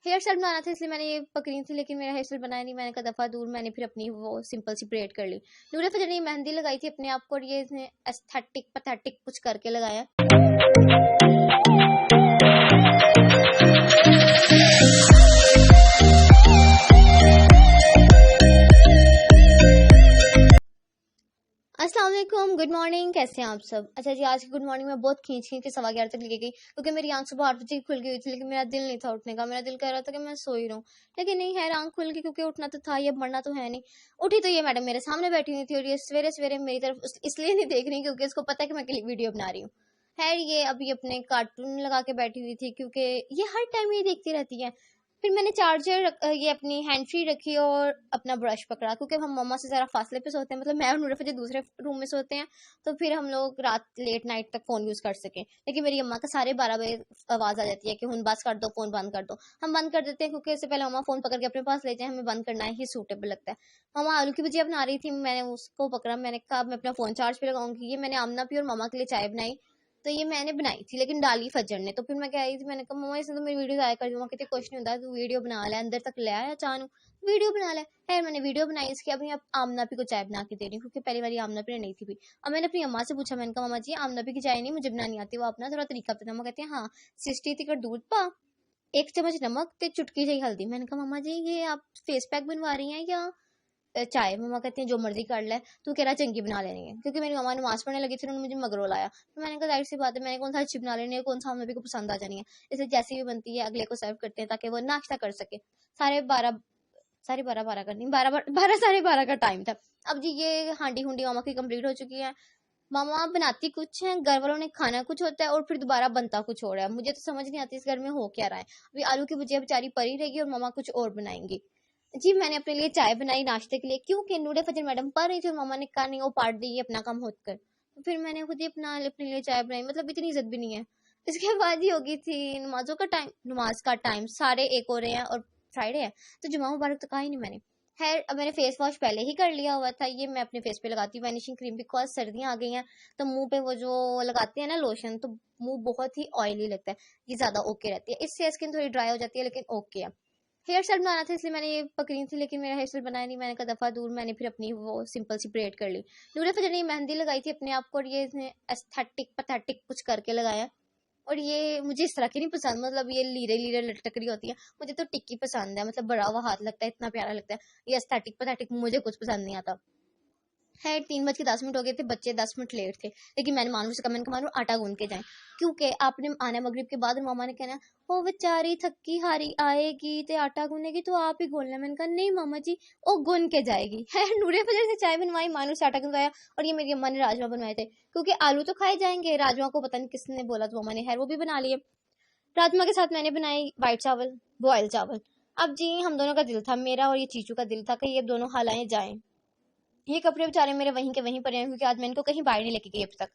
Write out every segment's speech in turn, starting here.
Hair style बनाना था इसलिए मैंने ये पकड़ी थी, लेकिन मेरा हेयर स्टाइल बनाया नहीं। मैंने कहा दफ़ा दूर, मैंने फिर अपनी वो सिंपल सी ब्रेड कर ली। नूरे फजर ने मेहंदी लगाई थी अपने आप को, और ये इसने एस्थेटिक पथेटिक कुछ करके लगाया। अस्सलाम वालेकुम, गुड मॉर्निंग, कैसे हैं आप सब। अच्छा जी, आज की गुड मॉर्निंग में बहुत खींच के 11:15 तक लिखी गई, क्योंकि मेरी आंख सुबह 8 बजे खुल गई थी, लेकिन मेरा दिल नहीं था उठने का। मेरा दिल कह रहा था कि मैं सोई रहूं, लेकिन नहीं, खैर आंख खुल गई, क्योंकि उठना तो था ही, अब मरना तो है नहीं। उठी तो ये मैडम मेरे सामने बैठी हुई थी, और ये सवेरे सवेरे मेरी तरफ इसलिए नहीं देख रही क्योंकि इसको पता है कि मैं क्लिप वीडियो बना रही हूँ। खैर ये अभी अपने कार्टून लगा के बैठी हुई थी, क्योंकि ये हर टाइम ये देखती रहती है। फिर मैंने ये अपनी हैंड फ्री रखी और अपना ब्रश पकड़ा, क्योंकि हम मम्मा से ज़रा फासले पे सोते हैं, मतलब मैं और नूर फजर दूसरे रूम में सोते हैं, तो फिर हम लोग रात लेट नाइट तक फ़ोन यूज़ कर सकें। लेकिन मेरी अम्मा का साढ़े 12 बजे आवाज़ आ जाती है कि हुन बस कर दो, फ़ोन बंद कर दो। हम बंद कर देते हैं, क्योंकि इससे पहले मम्मा फ़ोन पकड़ के अपने पास ले जाए, हमें बंद करना ही सूटेबल लगता है। मम्मा आलू की भुजिया बना रही थी, मैंने उसको पकड़ा, मैंने कहा मैं अपना फ़ोन चार्ज पे लगाऊंगी। ये मैंने आमना पी और मम्मा के लिए चाय बनाई, तो ये मैंने बनाई थी, लेकिन डाली फजर ने। तो फिर मैं कह रही थी, मैंने कहा मम्मा इसने तो मेरी वीडियो ज़ाया कर दी। मम्मा कहती कुछ नहीं होता, तू वीडियो बना ले, अंदर तक ले आया चानू, वीडियो बना ले। खैर मैंने वीडियो बनाई इसकी। अभी अब आमना पी को चाय बना के दे रही हूँ, क्योंकि पहली बार आमना पी ने नहीं थी पी। अब मैंने अपनी अम्मा से पूछा, मैंने कहा मम्मा जी आमना पी की चाय नहीं मुझे बनानी आती, वो अपना थोड़ा तरीका पता। मम्मा कहती है हाँ, 60 तिकड़ दूध पा, 1 चम्मच नमक ते चुटकी जी हल्दी। मैंने कहा मम्मा जी ये आप फेस पैक बनवा रही हैं या चाय। मम्मा कहती हैं जो मर्जी कर ले, तू कह रहा चंगी बना लेनी है, क्योंकि मेरी मम्मा नमाज पढ़ने लगी थी, उन्होंने मुझे मगरो लाया। तो मैंने कहा जाहिर सी बात है, मैंने कौन सा अच्छी बना लेनी है, कौन सा हमें को पसंद आ जानी है। इसलिए जैसी भी बनती है अगले को सर्व करते हैं, ताकि वो नाश्ता कर सके। साढ़े बारह बारह का नहीं, 12 12:30 का टाइम था। अब जी ये हांडी हुंडी मामा की कंप्लीट हो चुकी है। मामा बनाती कुछ है, घर वालों ने खाना कुछ होता है, और फिर दोबारा बनता कुछ और है। मुझे तो समझ नहीं आती इस घर में हो क्या रहा है। अभी आलू की भुजिया बेचारी परी रहेगी, और मामा कुछ और बनाएंगी। जी मैंने अपने लिए चाय बनाई नाश्ते के लिए, क्योंकि नूरे फजर मैडम पढ़ रही थी, और मामा ने कहा नहीं वो पार्ट देगी अपना काम होत कर, तो फिर मैंने खुद ही अपने लिए चाय बनाई। मतलब इतनी इज्जत भी नहीं है। इसके बाद ही होगी थी नमाजों का टाइम, नमाज का टाइम 1:30 हो रहे हैं, और फ्राइडे है, तो जुमा मुबारक तो कहा ही नहीं मैंने। खैर अब मैंने फेस वॉश पहले ही कर लिया हुआ था, ये मैं अपने फेस पे लगाती हूँ वैनिशिंग क्रीम, बिकॉज सर्दियाँ आ गई हैं, तो मुंह पे वो जो लगाते हैं ना लोशन, तो मुंह बहुत ही ऑयली लगता है, ये ज्यादा ओके रहती है, इससे स्किन थोड़ी ड्राई हो जाती है, लेकिन ओके है। हेयर स्टाइल बनाना था इसलिए मैंने ये पकड़ी थी, लेकिन मेरा हेयर स्टाइल बनाया नहीं। मैंने कहा दफ़ा दूर, मैंने फिर अपनी वो सिंपल सी ब्रेड कर ली। नूरे फजर ने मेहंदी लगाई थी अपने आप को, और ये इसने एस्थेटिक पथेटिक कुछ करके लगाया। और ये मुझे इस तरह की नहीं पसंद, मतलब ये लीरे लीरे लटक रही होती है। मुझे तो टिक्की पसंद है, मतलब बड़ा हुआ हाथ लगता है, इतना प्यारा लगता है। ये एस्थेटिक पथेटिक मुझे कुछ पसंद नहीं आता। है 3:10 हो गए थे, बच्चे 10 मिनट लेट थे, लेकिन मैंने मानू से कहा, मैंने कहा मानू आटा गूंद के जाए, क्योंकि आपने आना मगरिब के बाद, और मामा ने कहना ओ बेचारी थकी हारी आएगी ते आटा गूंदेगी, तो आप ही गूंद लें। मैंने कहा नहीं मामा जी, वो गूंद के जाएगी। है नूरे फजर से चाय बनवाई, मानू से आटा गूंदवाया, और ये मेरी अम्मा ने राजमा बनवाए थे, क्योंकि आलू तो खाए जाएंगे, राजमा को पता नहीं किसने बोला, तो मामा ने खैर वो भी बना लिए। राजमा के साथ मैंने बनाई वाइट चावल, बॉयल चावल। अब जी हम दोनों का दिल था, मेरा और ये चीचू का दिल था कि ये दोनों हलाएं जाएं। ये कपड़े बेचारे मेरे वहीं के वहीं पड़े हैं, क्योंकि आज मैं इनको कहीं बाहर नहीं लेके गई अब तक।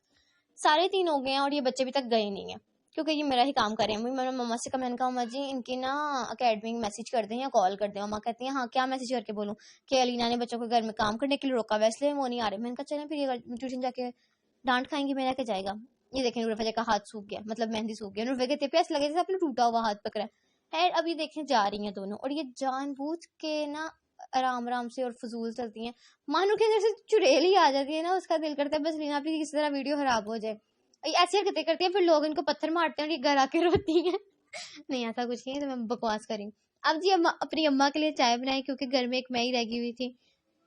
3:30 हो गए हैं, और ये बच्चे अभी तक गए नहीं है, क्योंकि ये मेरा ही काम कर रहे हैं। मैंने मम्मा से कहा, मैंने कहा मम्मा जी इनकी ना अकेडमी में मैसेज कर दें या कॉल कर दें। मम्मा कहती हैं हाँ क्या मैसेज करके बोलूँ, कि अलीना ने बच्चों को घर में काम करने के लिए रोका हुआ है, इसलिए वो नहीं आ रहे। मैंने कहा चलें फिर, ये ट्यूशन जाके डांट खाएंगी, मेरा क्या जाएगा। ये देखें नूर फजर का हाथ सूख गया, मतलब मेहंदी सूख गया। नूर फजर कहते ऐसे लगे जैसे आपने टूटा हुआ हाथ पकड़ा है। अब ये देखें जा रही हैं दोनों, और ये जानबूझ के ना आराम आराम से और फजूल चलती हैं। मानो के अंदर से चुड़ैल ही आ जाती है ना, उसका दिल करता है बस रीना प्लीज किसी तरह वीडियो खराब हो जाए। ऐसी हरकतें करती है, फिर लोग इनको पत्थर मारते हैं और ये घर आके रोती हैं। नहीं ऐसा कुछ नहीं है, तो मैं बकवास करी। अब जी अम्मा अपनी अम्मा के लिए चाय बनाई, क्योंकि घर में एक मैं ही रह गई हुई थी,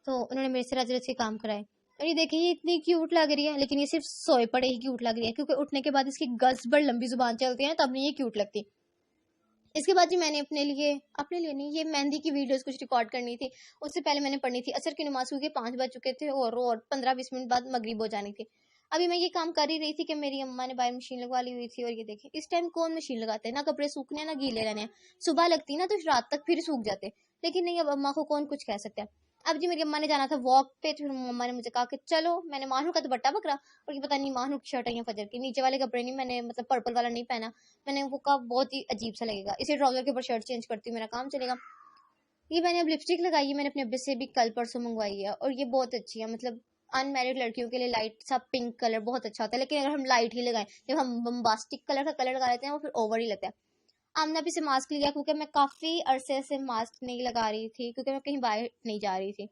तो उन्होंने मेरे से रच रच के काम कराए। और ये देखिए ये इतनी क्यूट लग रही है, लेकिन ये सिर्फ सोए पड़े ही क्यूट लग रही है, क्योंकि उठने के बाद इसकी गज बड़ लंबी जुबान चलती है ना, तब नहीं ये क्यूट लगती। इसके बाद जी मैंने अपने लिए नहीं, ये मेहंदी की वीडियोस कुछ रिकॉर्ड करनी थी। उससे पहले मैंने पढ़नी थी असर की नमाज, क्योंकि 5 बज चुके थे, और 15-20 मिनट बाद मगरिब हो जानी थी। अभी मैं ये काम कर ही रही थी कि मेरी अम्मा ने बाहर मशीन लगवा ली हुई थी, और ये देखिए इस टाइम कौन मशीन लगाते हैं, ना कपड़े सूखने ना गीले रहने हैं। सुबह लगती ना तो रात तक फिर सूख जाते, लेकिन नहीं, अब अम्मा को कौन कुछ कह सकता है। अब जी मेरी अम्मा ने जाना था वॉक पे, तो अम्मा ने मुझे कहा कि चलो। मैंने मानू का दुपट्टा पकड़ा, और ये पता नहीं मानू की शर्ट है या फजर की, नीचे वाले कपड़े नहीं, मैंने मतलब पर्पल वाला नहीं पहना। मैंने वो कहा बहुत ही अजीब सा लगेगा, इसे ट्राउजर के ऊपर शर्ट चेंज करती हूँ, मेरा काम चलेगा। ये मैंने अब लिपस्टिक लगाई है, मैंने अपने अब्बे से भी कल परसों मंगवाई है, और ये बहुत अच्छी है। मतलब अनमैरिड लड़कियों के लिए लाइट सा पिंक कलर बहुत अच्छा होता है, लेकिन अगर हम लाइट ही लगाएं, जब हम बम्बास्टिक कलर का कलर लगा लेते हैं वो फिर ओवर ही लगता है। आमना भी से मास्क लिया क्योंकि मैं काफ़ी अरसे से मास्क नहीं लगा रही थी, क्योंकि मैं कहीं बाहर नहीं जा रही थी।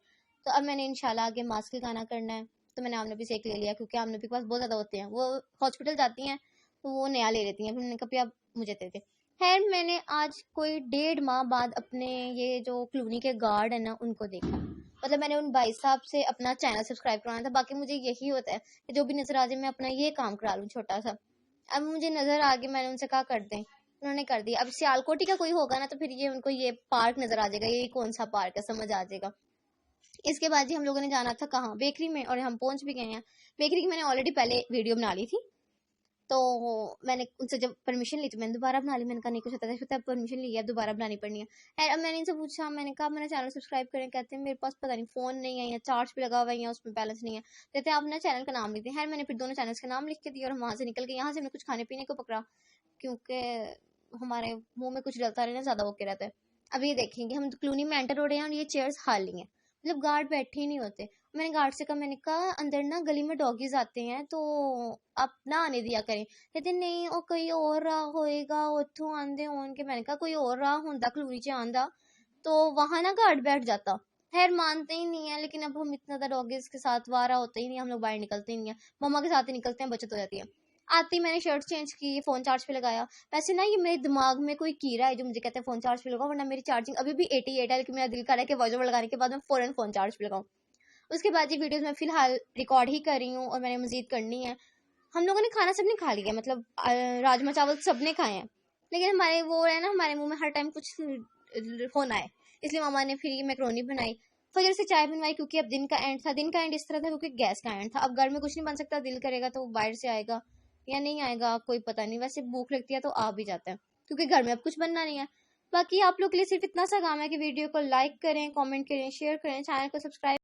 तो अब मैंने इंशाल्लाह आगे मास्क लगाना करना है, तो मैंने आमना भी से एक ले लिया, क्योंकि आमना भी के पास बहुत ज़्यादा होते हैं, वो हॉस्पिटल जाती हैं तो वो नया ले लेती हैं, फिर मैंने कहा आप मुझे दे दे। खैर मैंने आज कोई 1.5 माह बाद अपने ये जो क्लूनी के गार्ड है ना उनको देखा। मतलब मैंने उन भाई साहब से अपना चैनल सब्सक्राइब करवाना था, बाकी मुझे यही होता है कि जो भी नज़र आ जाए मैं अपना ये काम करा लूँ छोटा सा। अब मुझे नज़र आ गई, मैंने उनसे कहा कर दें, उन्होंने कर दिया। अब सियालकोटी का कोई होगा ना तो फिर ये उनको ये पार्क नज़र आ जाएगा, ये कौन सा पार्क है समझ आ जाएगा। इसके बाद जी हम लोगों ने जाना था कहाँ, बेकरी में, और हम पहुंच भी गए हैं। बेकरी की मैंने ऑलरेडी पहले वीडियो बना ली थी, तो मैंने उनसे जब परमिशन ली तो मैंने दोबारा बना ली। मैंने कहा नहीं कुछ होता है परमिशन ली है, अब दोबारा बनानी पड़नी है। और अब मैंने इनसे पूछा, मैंने कहा मेरा चैनल सब्सक्राइब करें, कहते हैं मेरे पास पता नहीं फ़ोन नहीं है या चार्ज पे लगा हुआ है या उसमें बैलेंस नहीं है। कहते हैं आप अपना चैनल का नाम लिखते हैं। मैंने फिर दोनों चैनल्स का नाम लिख के दिया और वहाँ से निकल के यहाँ से हमने कुछ खाने पीने को पकड़ा, क्योंकि हमारे मुंह में कुछ डलता रहना ज़्यादा ओके रहता है। अब ये देखेंगे हम क्लूनी में एंटर हो रहे हैं और ये चेयर्स खाली हैं, मतलब गार्ड बैठे ही नहीं होते। मैंने गार्ड से कहा, मैंने कहा अंदर ना गली में डॉगीज आते हैं तो आप ना आने दिया करें। कहते नहीं वो कोई और राह होएगा उतों आंदे होंगे। मैंने कहा कोई और राह होंदा क्लूनी च आंदा तो वहां ना गार्ड बैठ जाता। खैर मानते ही नहीं है, लेकिन अब हम इतना ज्यादा डॉगीज के साथ वारा होते ही नहीं, हम लोग बाहर निकलते ही नहीं है, मम्मा के साथ ही निकलते हैं, बचत हो जाती है। आती मैंने शर्ट चेंज की, फोन चार्ज पे लगाया। वैसे ना ये मेरे दिमाग में कोई कीड़ा है जो मुझे कहता है फोन चार्ज पे लगाओ, वरना मेरी चार्जिंग अभी भी 88 है, लेकिन मेरा दिल कर रहा है कि वॉइस ओवर लगाने के बाद मैं फौरन फोन चार्ज पे लगाऊं। उसके बाद ये वीडियोस मैं फिलहाल रिकॉर्ड ही कर रही हूँ और मैंने मजीद करनी है। हम लोगों ने खाना सबने खा लिया, मतलब राजमा चावल सबने खाए हैं, लेकिन हमारे वो है ना, हमारे मुंह में हर टाइम कुछ होना है, इसलिए मामा ने फिर ये मैक्रोनी बनाई। फजर से चाय बनवाई, क्योंकि अब दिन का एंड था। दिन का एंड इस तरह था क्योंकि गैस का एंड था, अब घर में कुछ नहीं बन सकता, दिल करेगा तो बाहर से आएगा या नहीं आएगा कोई पता नहीं। वैसे भूख लगती है तो आ भी जाता है, क्योंकि घर में अब कुछ बनना नहीं है। बाकी आप लोग के लिए सिर्फ इतना सा काम है कि वीडियो को लाइक करें, कमेंट करें, शेयर करें, चैनल को सब्सक्राइब